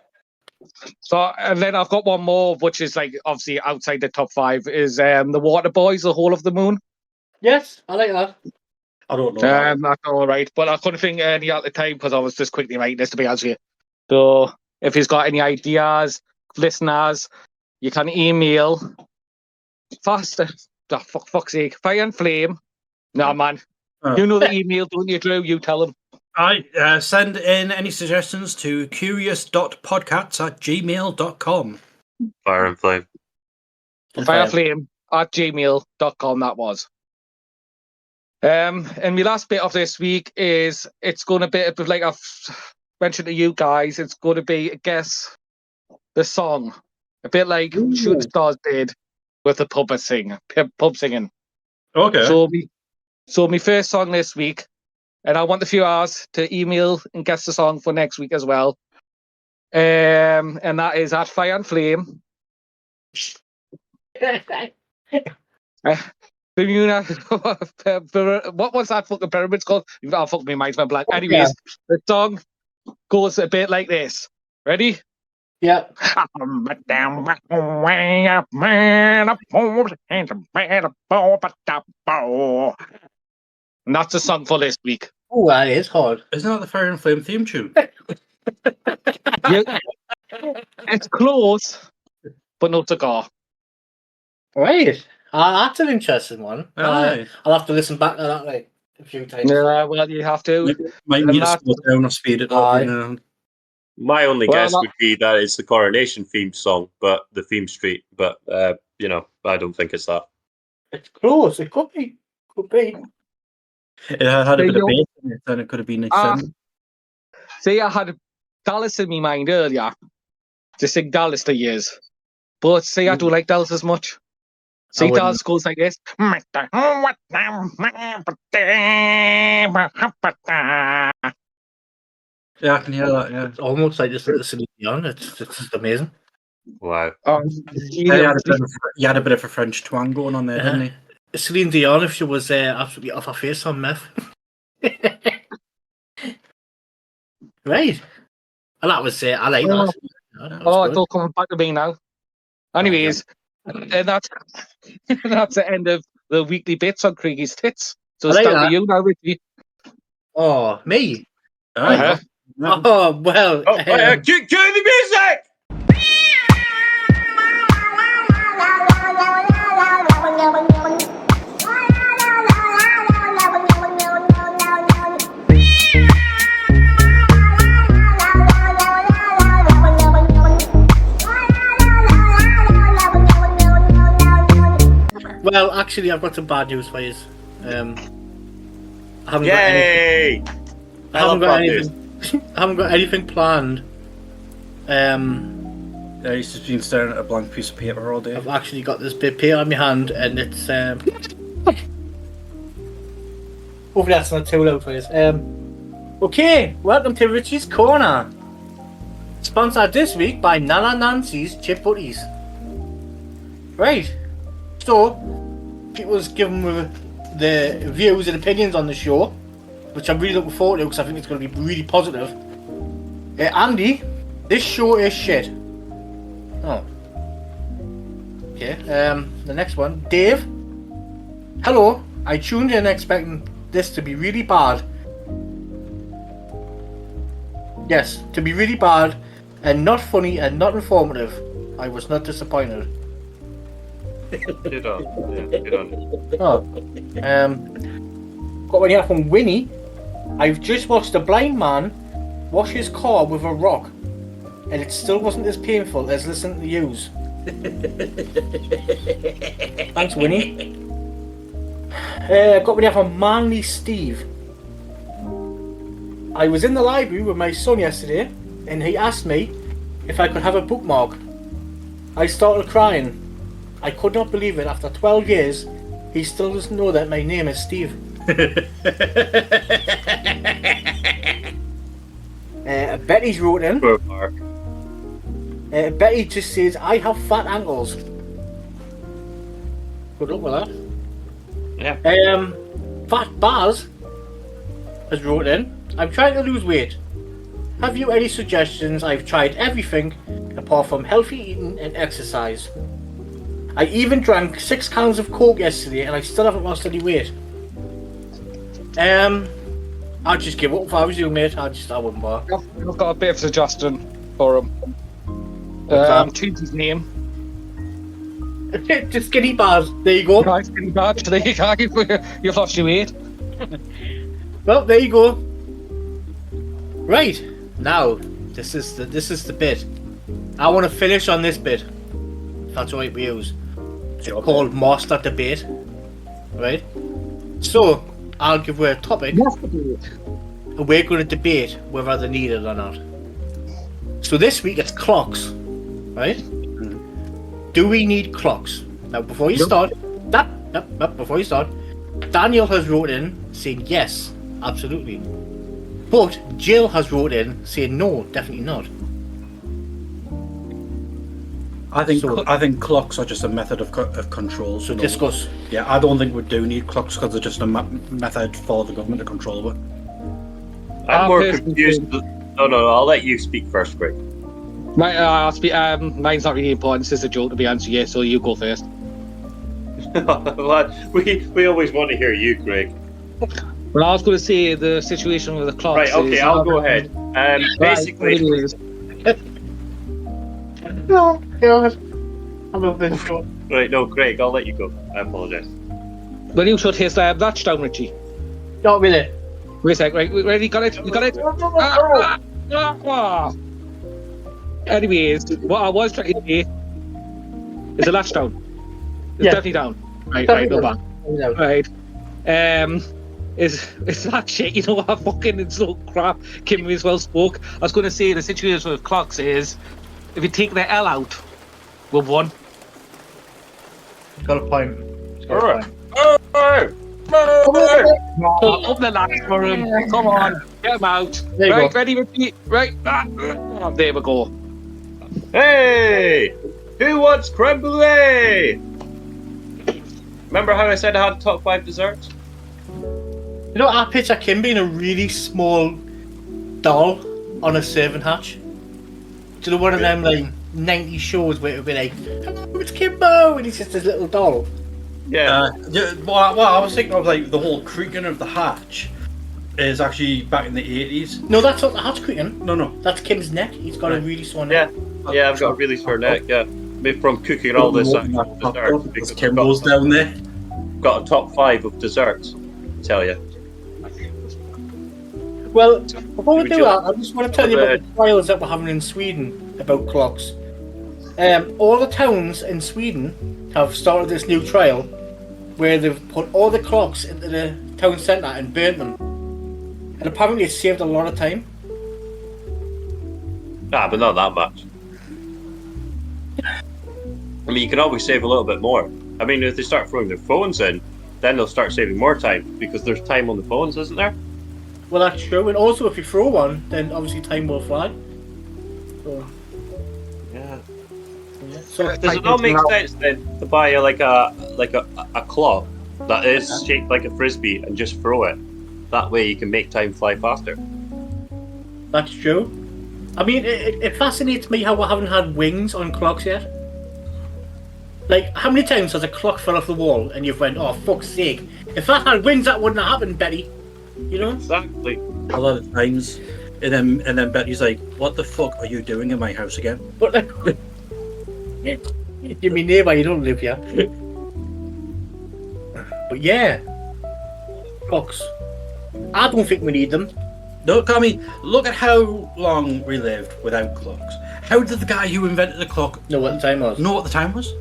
So, and then I've got one more, which is like obviously outside the top 5, is the Water Boys, The Whole of the Moon. Yes, I like that. I don't know. That's all right, but I couldn't think of any at the time because I was just quickly writing this, to be honest with you. So, if he's got any ideas, listeners, you can email faster. Oh, fuck's sake, Fire and Flame. No, man. You know the email, don't you, Drew? You tell them. Send in any suggestions to curious.podcasts@gmail.com. Fire and Flame. Fireflame@gmail.com, that was. And my last bit of this week is it's going to be a bit like I've mentioned to you guys. It's going to be guess the song, a bit like Shooting Stars did with the pub singing. Okay. So my first song this week, and I want a few hours to email and guess the song for next week as well. And that is at Fire and Flame. Bermuda, what was that fucking Pyramids called? Oh, fuck me, mind's went blank. Anyways, the song goes a bit like this. Ready? Yeah. And that's the song for this week. Oh, that is hard. Isn't that the Fire and Flame theme tune? Yeah, it's close, but no cigar. Right. That's an interesting one. Aye. I'll have to listen back to that like a few times. Yeah, well, you have to. Might need to slow down or speed it up. You know. My only guess would be that it's the Coronation theme song, but the theme street. But I don't think it's that. It's close. It could be. Could be. It had a bit of bass in it, and it could have been See, I had Dallas in my mind earlier to sing Dallas for years, but see, I don't like Dallas as much. See, Dallas goes like this. Yeah, I can hear that. Yeah, It's almost like just like the Celine Dion. It's just amazing. Wow. He had a bit of a French twang going on there, didn't he? Celine Dion, if she was absolutely off her face on meth. Right. And that was I like that. That was It's all coming back to me now. Anyways, and that's the end of the weekly bits on Craigy's Tits. So it's down to you now, Richie. Oh, me? Uh-huh. Oh, well. Cue the music! Well, actually, I've got some bad news for you. I haven't Yay! I haven't got anything. I haven't got anything planned. Yeah, he's just been staring at a blank piece of paper all day. I've actually got this bit of paper in my hand, and it's hopefully that's not too loud for you. Okay, welcome to Richie's Corner. Sponsored this week by Nana Nancy's Chip Butties. Right. So, people's given the views and opinions on the show, which I'm really looking forward to because I think it's going to be really positive. Andy, this show is shit. Oh. Okay, the next one. Dave, hello, I tuned in expecting this to be really bad. Yes, to be really bad and not funny and not informative. I was not disappointed. Good on. Yeah, good on. Oh. Got one here from Winnie. I've just watched a blind man wash his car with a rock. and it still wasn't as painful as listening to yous. Thanks, Winnie. Got me there from Manly Steve. I was in the library with my son yesterday, and he asked me if I could have a bookmark. I started crying. I could not believe it. After 12 years, he still doesn't know that my name is Steve. Betty's wrote in. Betty just says, I have fat ankles. Good luck with that. Yeah. Fat Baz has wrote in. I'm trying to lose weight. Have you any suggestions? I've tried everything apart from healthy eating and exercise. I even drank 6 cans of Coke yesterday and I still haven't lost any weight. I'd just give up if I was you, mate. I wouldn't bother. I've got a bit of a suggestion for him. Change his name. Just Skinny Baz. There you go. Right, Skinny Baz. There you go. You've lost your weight. Well, there you go. Right now, this is the bit. I want to finish on this bit. If that's alright with you. It's called Master Debate. Right. So I'll give her a topic, and we're going to debate whether they're needed or not. So this week it's clocks, right? Do we need clocks? Now, before you start, Daniel has wrote in saying yes, absolutely. But Jill has wrote in saying no, definitely not. I think clocks are just a method of control. So discuss. Yeah, I don't think we do need clocks because they're just a method for the government to control it. I'm more confused. No, I'll let you speak first, Greg. I'll speak. Mine's not really important. This is a joke, to be honest with you, so you go first. we always want to hear you, Greg. Well, I was going to say the situation with the clocks. Right, okay, I'll go ahead. Basically... No, God. I'm a bit short. Right, no, Greg, I'll let you go. I apologise. Well, you should his latch down, Richie. Not really. Wait a sec, right, ready? Got it? You got it? Anyways, what I was trying to say is the latch down. It's definitely down. Right, no bad. Right. Is that shit? You know what? Fucking it's so crap. Kim as well spoke. I was going to say the situation with clocks is if you take the L out, we've won. Got a point. Up the latch for him. Come on, get him out. Right, ready, Richie? Right. There we go. Hey! Who wants creme brulee? Remember how I said I had top 5 desserts? You know, I picture Kim being a really small doll on a serving hatch. Do you know one of them like 90 shows where it would be like, hello, it's Kimbo, and he's just this little doll? Yeah. Well, I was thinking of like the whole creaking of the hatch is actually back in the 80s. No, that's not the hatch creaking. No. That's Kim's neck. He's got a really sore neck. Yeah, I've got a really sore neck, yeah. Maybe from cooking all this actual desserts. Because Kimbo's down there. Got a top 5 of desserts, I tell you. Well, before we do that, I just want to tell you about the trials that we're having in Sweden about clocks. All the towns in Sweden have started this new trial where they've put all the clocks into the town centre and burnt them. And apparently it's saved a lot of time. Nah, but not that much. I mean, you can always save a little bit more. I mean, if they start throwing their phones in, then they'll start saving more time because there's time on the phones, isn't there? Well, that's true. And also, if you throw one, then obviously time will fly. So, yeah. So does it not make sense then to buy a clock that is shaped like a frisbee and just throw it? That way you can make time fly faster. That's true. I mean, it fascinates me how we haven't had wings on clocks yet. Like, how many times has a clock fell off the wall and you've went, oh, fuck's sake. If that had wings, that wouldn't have happened, Betty. You know? Exactly. A lot of times. And then Betty's like, what the fuck are you doing in my house again? But you're my neighbour, you don't live here. But yeah. Clocks. I don't think we need them. No, I mean, look at how long we lived without clocks. How did the guy who invented the clock know what the time was? know what the time was?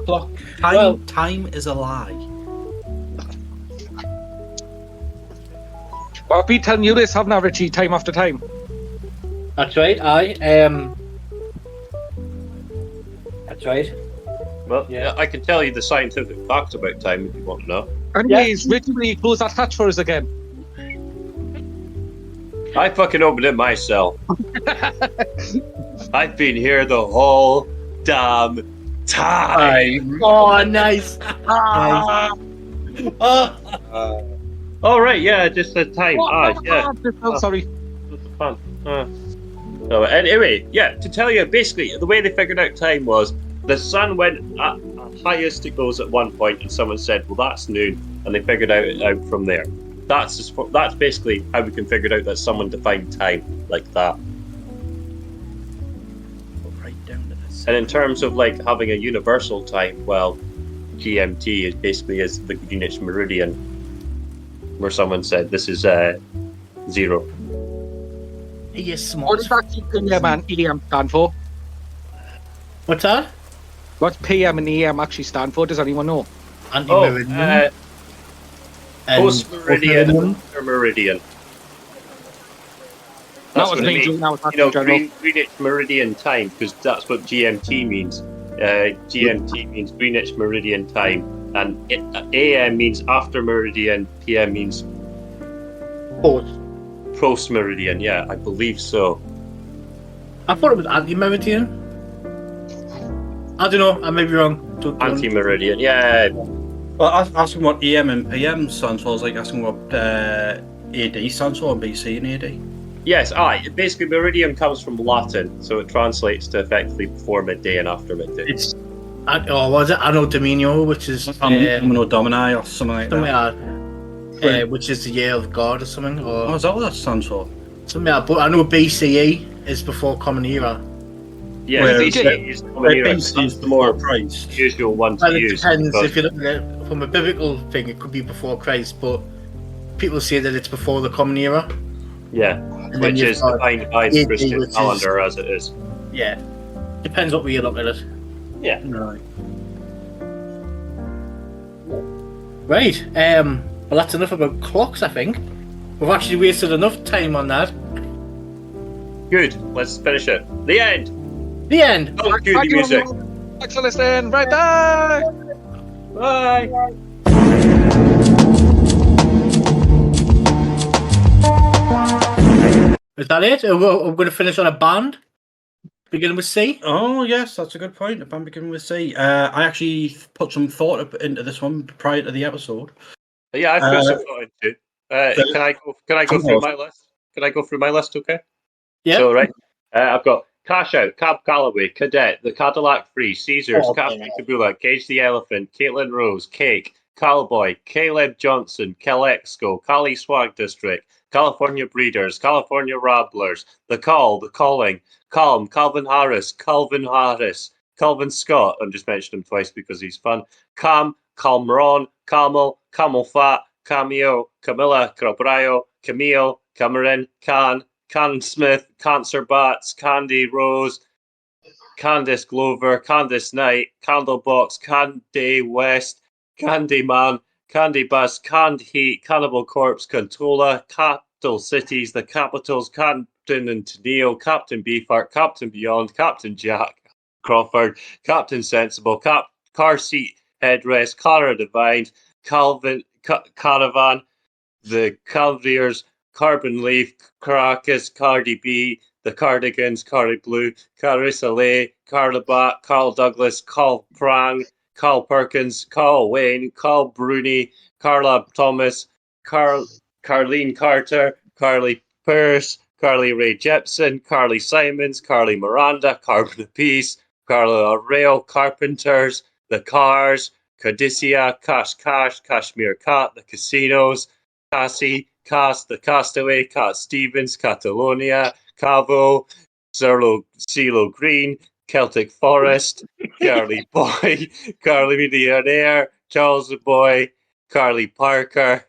Clock. Time is a lie. Well, I've been telling you this, haven't I, Richie, time after time? That's right. That's right. Well, yeah, I can tell you the scientific facts about time if you want to know. Anyways, Richie, will you close that hatch for us again? I fucking opened it myself. I've been here the whole damn time. Oh, nice. Oh, right, yeah, just the time. Yeah. Oh, sorry. That's fun. So, anyway, yeah, to tell you, basically, the way they figured out time was the sun went at highest it goes at one point, and someone said, well, that's noon, and they figured it out from there. That's basically how we can figure out that someone defined time like that. Right down to this. And in terms of like having a universal time, well, GMT is basically the Greenwich Meridian, where someone said this is 0. He is smart. What does actually PM and EM stand for? What's that? What's PM and EM actually stand for? Does anyone know? Anti-meridian. Post-meridian and after-meridian. That's what it means. Greenwich Meridian time, because that's what GMT means. GMT means Greenwich Meridian time, and AM means after meridian, PM means post-meridian. Yeah, I believe so. I thought it was anti-meridian. I don't know. I may be wrong. Anti-meridian, yeah. Well, asking what EM and PM stands for is like asking what AD stands for, BC and AD. Yes, basically meridian comes from Latin, so it translates to effectively before midday and after midday. Was it Anno Domino, which is Anno Domini or something like that. Which is the year of God or something. Or is that what that stands for? Something like that. But I know BCE is before Common Era. Yeah, BCE is Common Era. That's the more usual one to use. It depends. If you look at it from a biblical thing, it could be before Christ, but people say that it's before the Common Era. Yeah, which is defined by the Christian calendar as it is. Yeah, depends what way you look at it. Yeah. Right. Well, that's enough about clocks, I think. We've actually wasted enough time on that. Good. Let's finish it. The end. The end. Oh, cue the music. Thanks for listening. Right back. Bye. Is that it? We're going to finish on a band, beginning with C. Oh yes, that's a good point. A band beginning with C. I actually put some thought into this one prior to the episode. Yeah, I put some thought into it. Can I go through my list? Can I go through my list? Okay. Yeah. So right, I've got Cash Out, Cab Calloway, Cadet, The Cadillac Free, Caesars, Captain Kabula, Cage the Elephant, Caitlin Rose, Cake, Cowboy, Caleb Johnson, Calexco, Cali Swag District, California Breeders, California Ramblers, The Call, The Calling, Calm, Calvin Harris, Calvin Scott, I'm just mentioning him twice because he's fun, Cam, Calmron, Camel, Camel Fat, Cameo, Camilla, Cabrayo, Camille, Cameron, Can Smith, Cancer Bats, Candy Rose, Candice Glover, Candice Knight, Candlebox, Candy West, Candy Man, Candy Bus, Canned Heat, Cannibal Corpse, Cantola, Capital Cities, The Capitals, Captain and Teneo, Captain Beefheart, Captain Beyond, Captain Jack Crawford, Captain Sensible, Car Seat Headrest, Cara Divine, Caravan, The Calviers, Carbon Leaf, Caracas, Cardi B, The Cardigans, Cardi Glue, Carissa Lay, Carla Bat, Carl Douglas, Carl Prang, Carl Perkins, Carl Wayne, Carl Bruni, Carla Thomas, Carlene Carter, Carly Pierce, Carly Ray Jepson, Carly Simons, Carly Miranda, Carbon Apiece, Carla Rail, Carpenters, The Cars, Cadicia, Cash, Kashmir Cat, The Casinos, Cassie, Cast, The Castaway, Cat Stevens, Catalonia, Cavo, CeeLo Green, Celtic Forest, Carly Boy, Carly Millionaire, Charles the Boy, Carly Parker,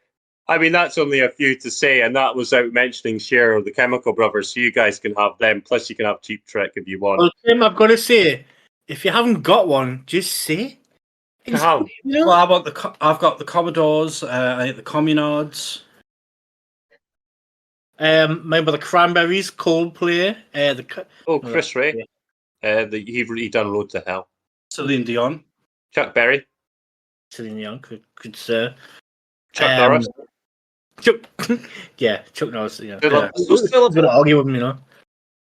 I mean, that's only a few to say, and that was without mentioning Cher or the Chemical Brothers, so you guys can have them. Plus, you can have Cheap Trick if you want. Well, Tim, I've got to say, if you haven't got one, just say. Come. You know? Well, I've got the Commodores, the Communards. Remember the Cranberries, Coldplay, Chris Ray. He done Road to Hell. Celine Dion. Chuck Berry. Celine Dion, good sir. Chuck Norris. Chuck Norris. Yeah. Still Gonna argue with him, you know.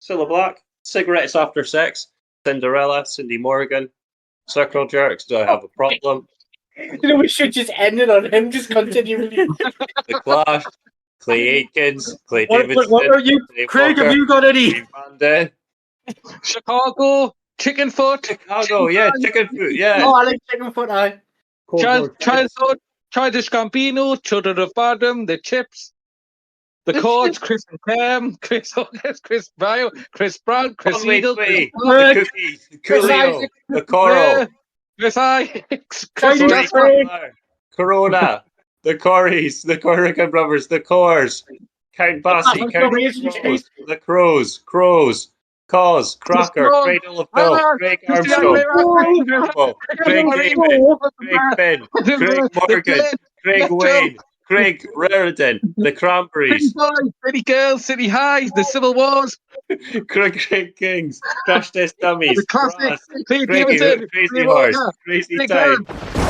Cilla Black. Cigarettes After Sex. Cinderella. Cindy Morgan. Circle Jerks. Do I have a problem? You know, we should just end it on him. Just continue. The Clash. Clay Aitkins. Clay What Davidson. are you, Dave Craig? Walker, Have you got any? Dave Van Damme. Chicago, Chicken Foot, Chicago, yeah, Chicken Foot, yeah. Oh, I like chicken foot. Childish Gambino, Children of Bodom, The Chips, The Chords, Chris and Cam, Chris Hawkins, Chris Bio, Chris Brown, Chris Conway Eagle, Twitty, Chris the Cookies, Coolio, the Coral, Chris Isaacs, Chris Corey Jasper. Cutler, Corona, the Corries, the Corrigan Brothers, the Cores, Count Basie, Count Crows, the Crows, Cause, Cracker, Cradle of Filth, Craig Armstrong, Craig Campbell, Craig David, Craig Finn, Craig Morgan, Craig Wayne, Craig Raridan, the Cranberries, City Girls, City High, The Civil Wars, Craig Kings, Crash Test Dummies, The Classic, Brass, Craig Craigie, Davidson, Crazy Horse, Crazy Big Time, Man.